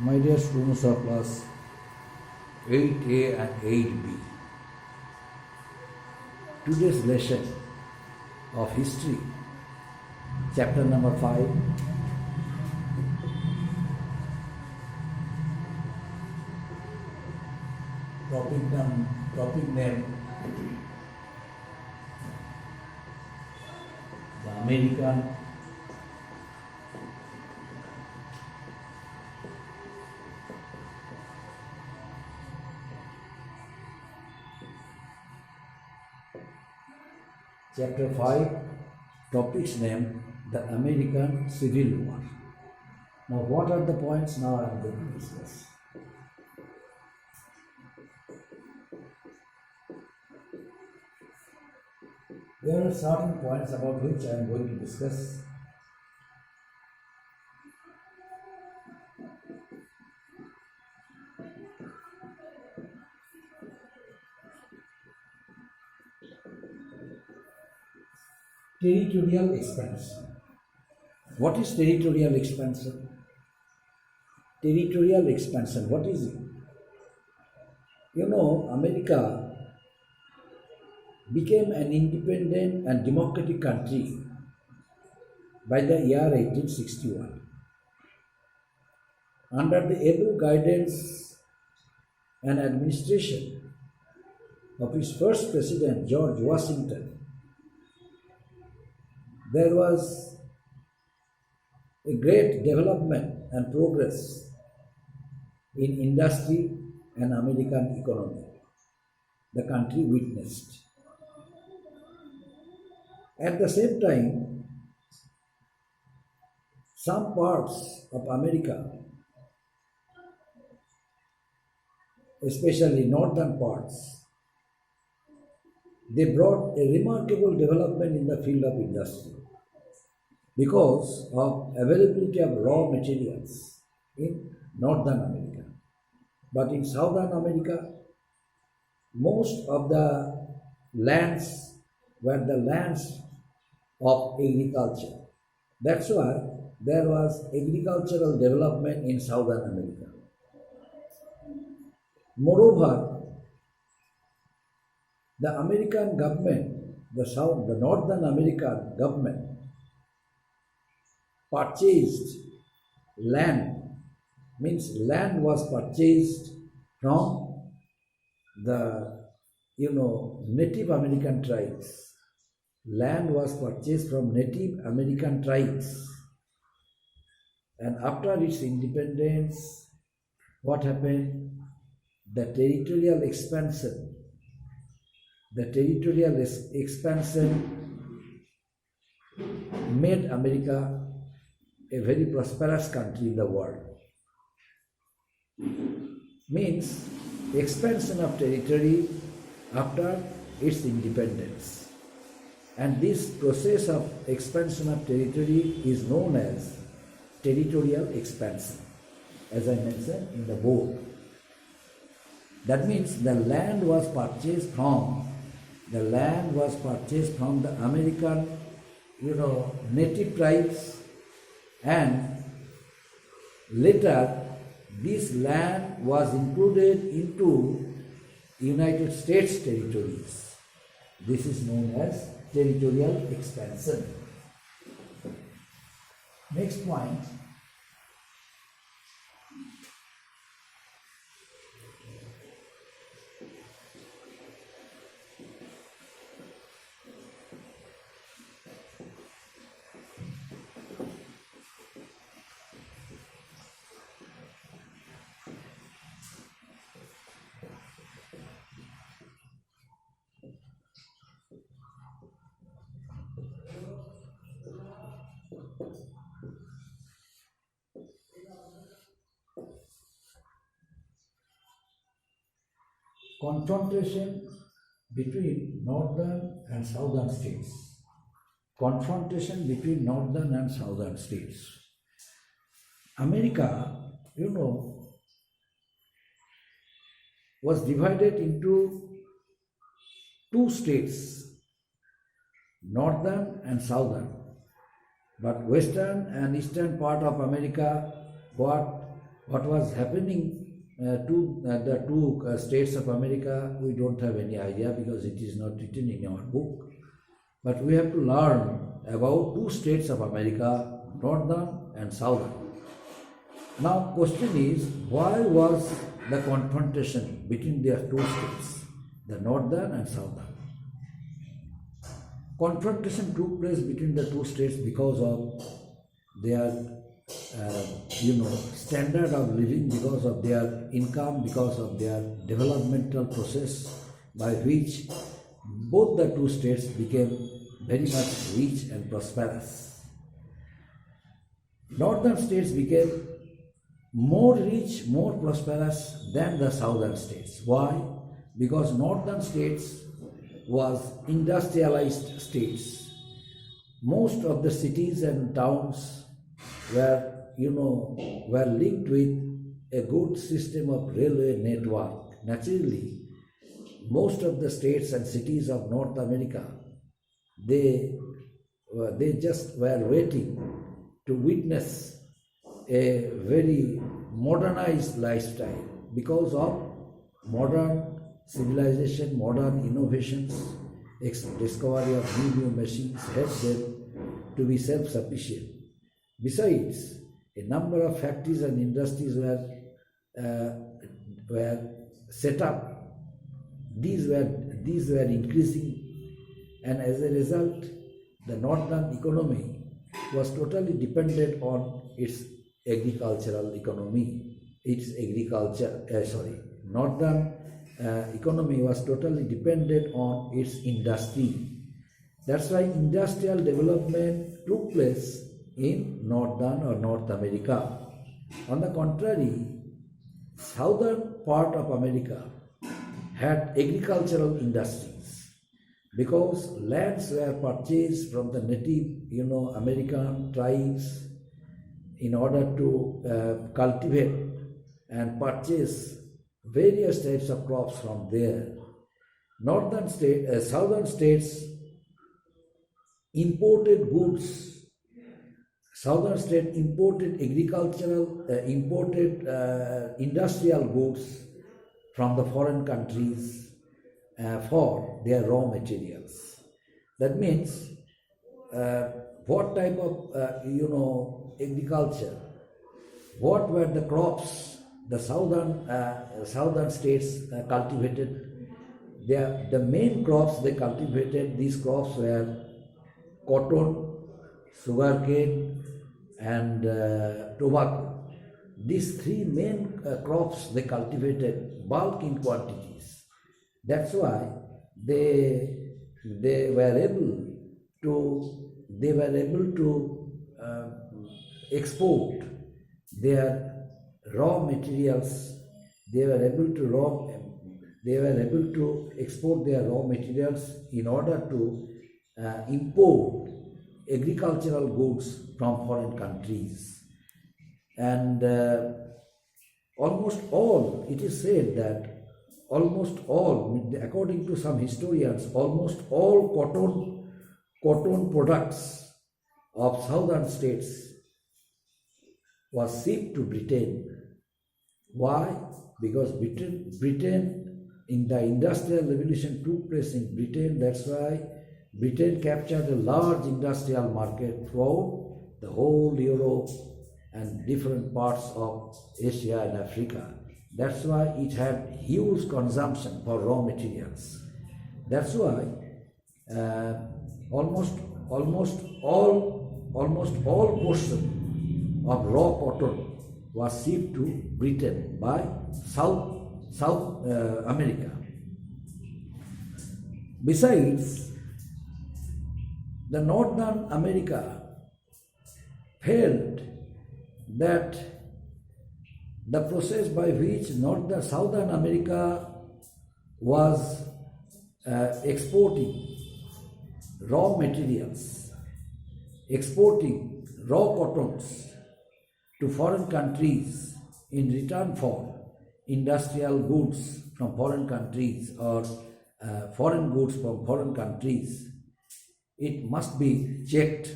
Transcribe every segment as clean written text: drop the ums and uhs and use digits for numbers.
My dear students of class 8A and 8B, today's lesson of history, chapter number 5, topic name, the American Chapter 5, topic's name, the American Civil War. Now, what are the points now I am going to discuss? There are certain points about which I am going to discuss. Territorial expansion. What is territorial expansion? Territorial expansion, what is it? You know, America became an independent and democratic country by the year 1861. Under the able guidance and administration of its first president, George Washington, there was a great development and progress in industry and American economy. The country witnessed. At the same time, some parts of America, especially northern parts, they brought a remarkable development in the field of industry because of availability of raw materials in Northern America. But in Southern America, most of the lands were the lands of agriculture. That's why there was agricultural development in Southern America. Moreover, the American government, the Northern American government, purchased land, means land was purchased from the Native American tribes. Land was purchased from Native American tribes. And after its independence, what happened? The territorial expansion made America a very prosperous country in the world. Means expansion of territory after its independence. And this process of expansion of territory is known as territorial expansion, as I mentioned in the board. That means the land was purchased from the American, native tribes, and later this land was included into United States territories. This is known as territorial expansion. Next point. Confrontation between northern and southern states. America, was divided into two states, northern and southern. But western and eastern part of America got what was happening to the two states of America, we don't have any idea because it is not written in our book. But we have to learn about two states of America, northern and southern. Now, question is, why was the confrontation between their two states, the northern and southern? Confrontation took place between the two states because of their, standard of living, because of their income, because of their developmental process by which both the two states became very much rich and prosperous. Northern states became more rich, more prosperous than the southern states. Why? Because northern states was industrialized states. Most of the cities and towns were linked with a good system of railway network. Naturally, most of the states and cities of North America, they just were waiting to witness a very modernized lifestyle because of modern civilization, modern innovations, discovery of new machines helped them to be self-sufficient. Besides, a number of factories and industries were set up. These were increasing, and as a result, the northern economy was totally dependent on its agricultural economy. Northern economy was totally dependent on its industry. That's why industrial development took place in northern or North America. On the contrary, southern part of America had agricultural industries because lands were purchased from the native, American tribes in order to cultivate and purchase various types of crops from there. Southern states imported goods. Southern state imported industrial goods from the foreign countries for their raw materials. That means what type of agriculture, what were the crops the southern states cultivated? The main crops they cultivated, these crops were cotton, sugarcane, and tobacco. These three main crops they cultivated bulk in quantities. That's why they were able to export their raw materials. They were able to export their raw materials in order to import agricultural goods from foreign countries. And almost all, it is said that almost all, according to some historians, almost all cotton products of southern states was shipped to Britain. Why? Because Britain in the Industrial Revolution took place in Britain. That's why Britain captured a large industrial market throughout the whole Europe and different parts of Asia and Africa. That's why it had huge consumption for raw materials. That's why almost all portion of raw cotton was shipped to Britain by South America. Besides, the Northern America felt that the process by which Southern America was exporting raw materials, exporting raw cottons to foreign countries in return for industrial goods from foreign countries or foreign goods from foreign countries, it must be checked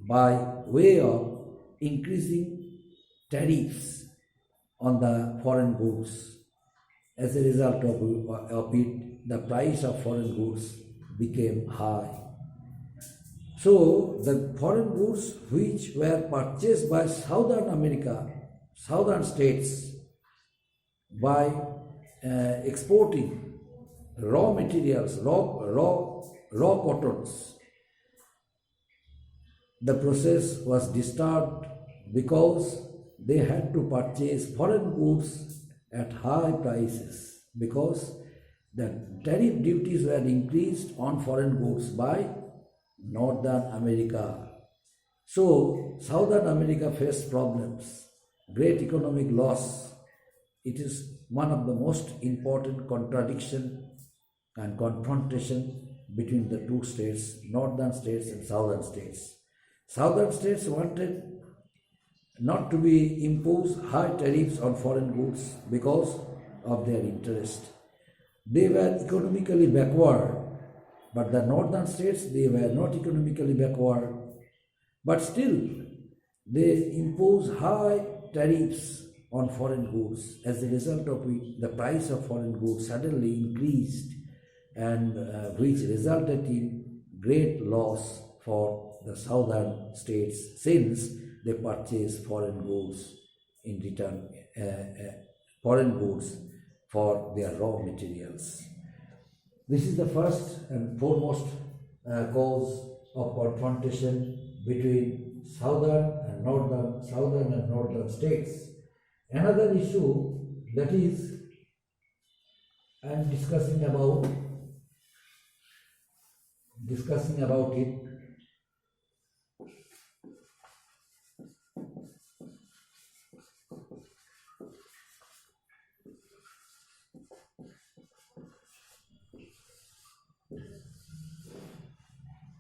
by way of increasing tariffs on the foreign goods. As a result of it, the price of foreign goods became high. So the foreign goods which were purchased by Southern America, southern states, by exporting raw materials, raw cottons, the process was disturbed because they had to purchase foreign goods at high prices because the tariff duties were increased on foreign goods by Northern America. So Southern America faced problems, great economic loss. It is one of the most important contradiction and confrontation between the two states, Northern states and Southern states. Southern states wanted not to be impose high tariffs on foreign goods because of their interest. They were economically backward, but the northern states, they were not economically backward, but still they impose high tariffs on foreign goods. As a result of which, the price of foreign goods suddenly increased, and which resulted in great loss for the southern states since they purchase foreign goods in return, foreign goods for their raw materials. This is the first and foremost cause of confrontation between southern and northern states. Another issue that is I am discussing about it.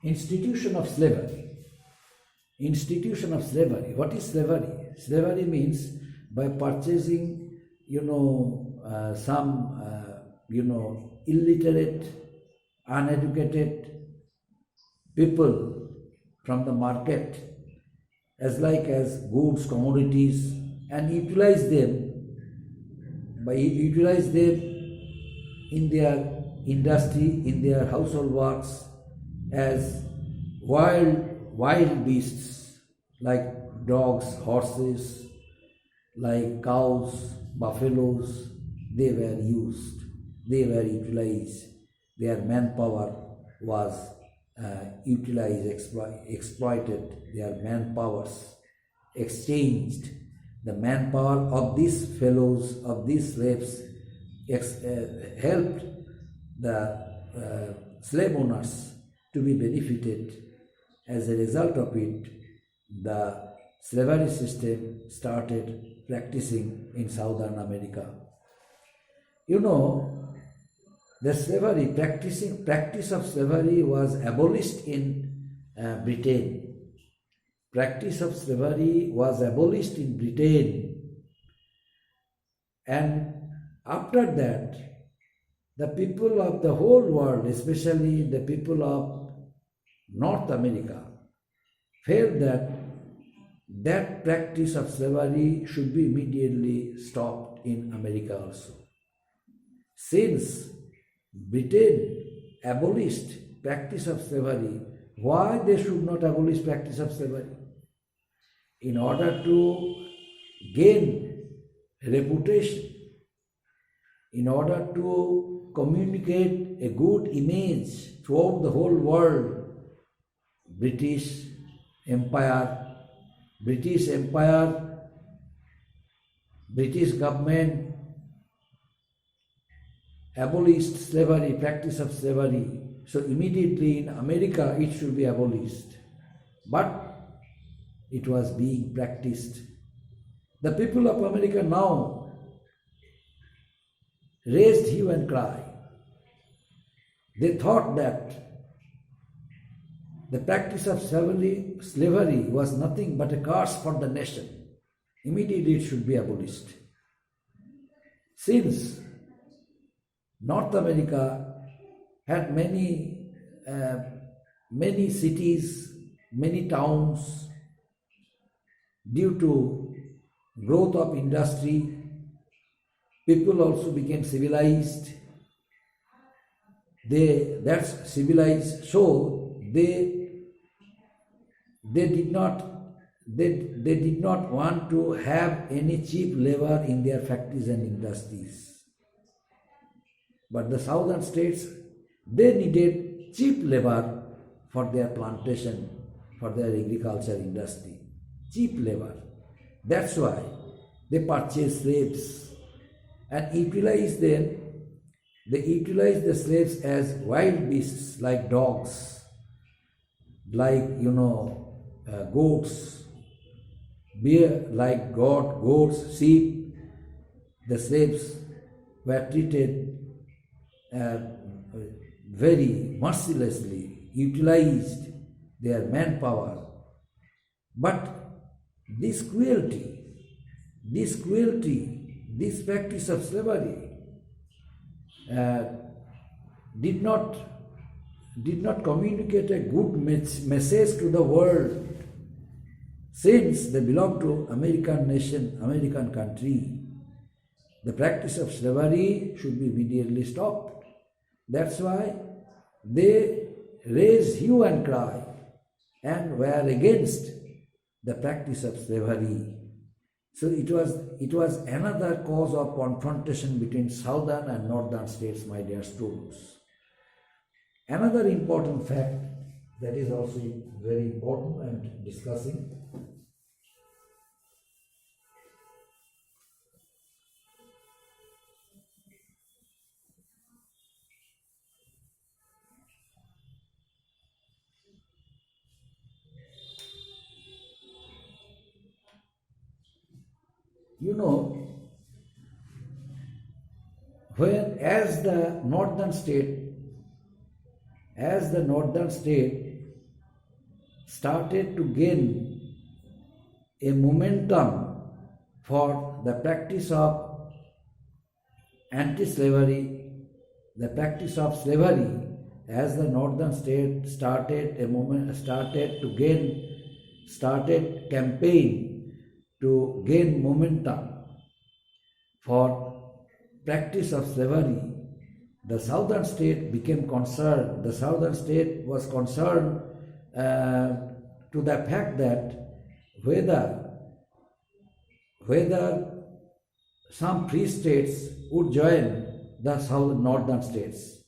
Institution of slavery. Institution of slavery. What is slavery? Slavery means by purchasing, some, illiterate, uneducated people from the market as goods, commodities, and utilize them in their industry, in their household works, as wild beasts like dogs, horses, like cows, buffaloes. They were used, they were utilized, their manpower was utilized, exploited, their manpowers exchanged. The manpower of these fellows, of these slaves, helped the slave owners to be benefited. As a result of it, the slavery system started practicing in Southern America. The slavery, practice of slavery was abolished in Britain. Practice of slavery was abolished in Britain. And after that, the people of the whole world, especially the people of North America, felt that practice of slavery should be immediately stopped in America also. Since Britain abolished practice of slavery, why they should not abolish practice of slavery? In order to gain reputation, in order to communicate a good image throughout the whole world, British Empire, British government abolished slavery, practice of slavery. So immediately in America it should be abolished. But it was being practiced. The people of America now raised hue and cry. They thought that the practice of slavery was nothing but a curse for the nation. Immediately it should be abolished. Since North America had many cities, many towns, due to growth of industry, people also became civilized. That's civilized. So they did not want to have any cheap labor in their factories and industries. But the southern states, they needed cheap labor for their plantation, for their agriculture industry. Cheap labor. That's why they purchased slaves and utilized them. They utilized the slaves as wild beasts like dogs, like goats, like goats, sheep. The slaves were treated very mercilessly, utilized their manpower. But this cruelty, this practice of slavery did not communicate a good message to the world, since they belong to American nation, American country. The practice of slavery should be immediately stopped. That's why they raised hue and cry and were against the practice of slavery. So it was another cause of confrontation between southern and northern states, my dear students. Another important fact that is also very important and discussing. When as the northern state started to gain a momentum for the practice of anti-slavery, the practice of slavery, as the northern state started campaign to gain momentum for practice of slavery, the southern state became concerned. The southern state was concerned to the fact that whether some free states would join the northern states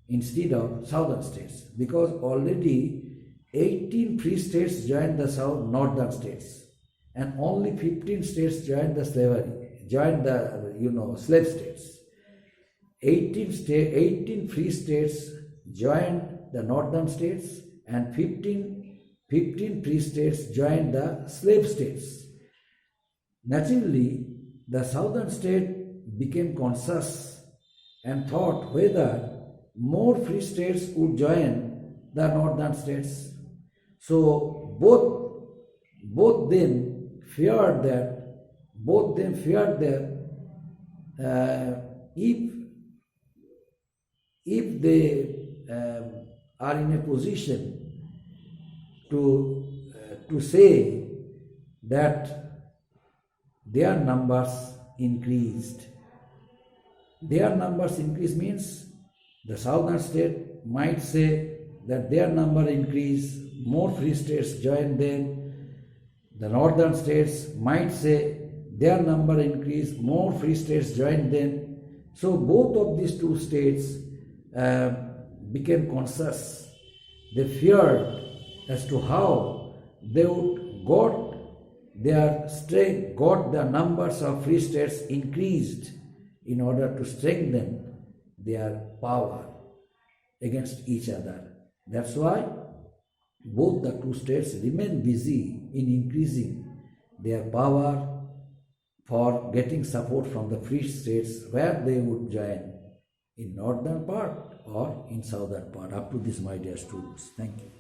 instead of southern states, because already 18 free states joined the northern states and only 15 states joined the slave states. 18 free states joined the northern states and 15 free states joined the slave states. Naturally, the southern state became conscious and thought whether more free states would join the northern states. So both them feared that if they are in a position to say that their numbers increased. Their numbers increase means the southern state might say that their number increased, more free states join them. The northern states might say their number increased, more free states join them. So both of these two states became conscious. They feared as to how they would got their numbers of free states increased in order to strengthen their power against each other. That's why both the two states remain busy in increasing their power for getting support from the free states where they would join in northern part or in southern part. Up to this, my dear students. Thank you.